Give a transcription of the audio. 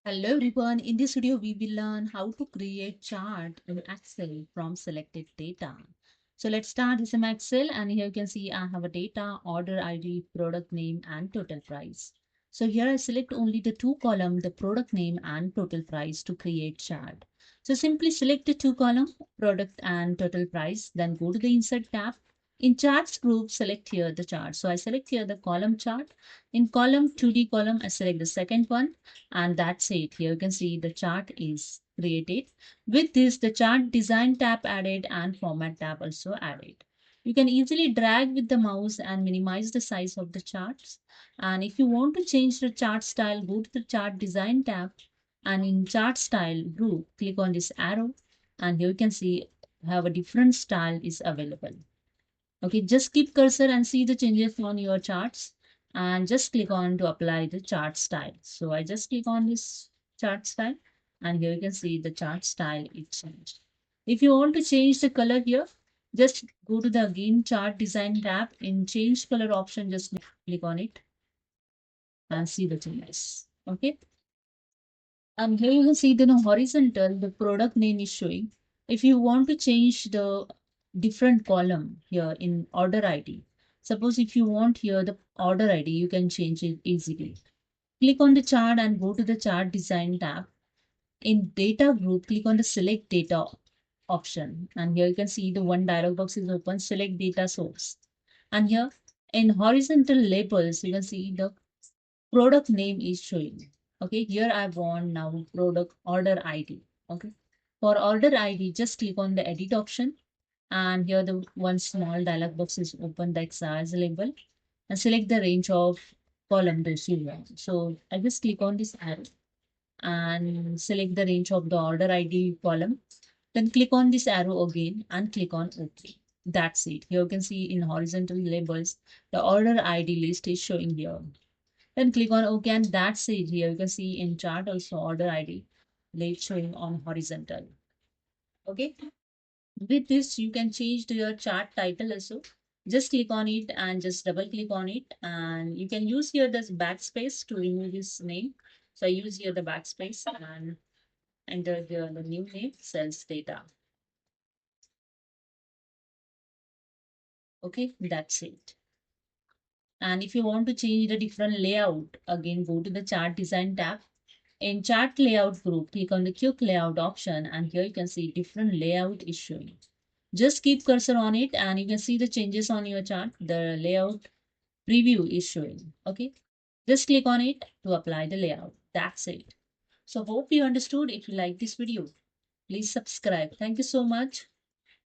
Hello everyone, in this video we will learn how to create chart in Excel from selected data. So let's start this in Excel, and here you can see I have a data, order ID, product name and total price. So here I select only the two column, the product name and total price to create chart. So simply select the two column, product and total price, then go to the insert tab. In charts group, select here the chart. So I select here the column chart. In column 2D column, I select the second one, and that's it. Here you can see the chart is created. With this, the chart design tab added and format tab also added. You can easily drag with the mouse and minimize the size of the charts. And if you want to change the chart style, go to the chart design tab, and in chart style group, click on this arrow, and here you can see how a different style is available. Okay, just keep cursor and see the changes on your charts, and just click on to apply the chart style. So I just click on this chart style, and here you can see the chart style is changed. If you want to change the color here, just go to the again chart design tab. In change color option, just click on it and see the changes. Okay. And here you can see the horizontal, the product name is showing. If you want to change the different column here in order ID, suppose if you want here the order ID, you can change it easily. Click on the chart and go to the chart design tab. In data group, click on the select data option. And here you can see the one dialog box is open, select data source. And here in horizontal labels, you can see the product name is showing. Okay, here I want now product order ID. Okay, for order ID, just click on the edit option, and here the one small dialog box is open, that size label, and select the range of column those you want. So I just click on this arrow and select the range of the order ID column. Then click on this arrow again and click on OK. That's it. Here you can see in horizontal labels, the order ID list is showing here. Then click on OK, and that's it. Here you can see in chart also order ID late showing on horizontal. Okay. With this, you can change to your chart title also. Just click on it and just double click on it, and you can use here this backspace to remove this name. So I use here the backspace and enter the new name, sales data. Okay, that's it. And if you want to change the different layout, again go to the chart design tab. In chart layout group, click on the quick layout option, and here you can see different layout is showing. Just keep cursor on it and you can see the changes on your chart. The layout preview is showing. Okay. Just click on it to apply the layout. That's it. So hope you understood. If you like this video, please subscribe. Thank you so much.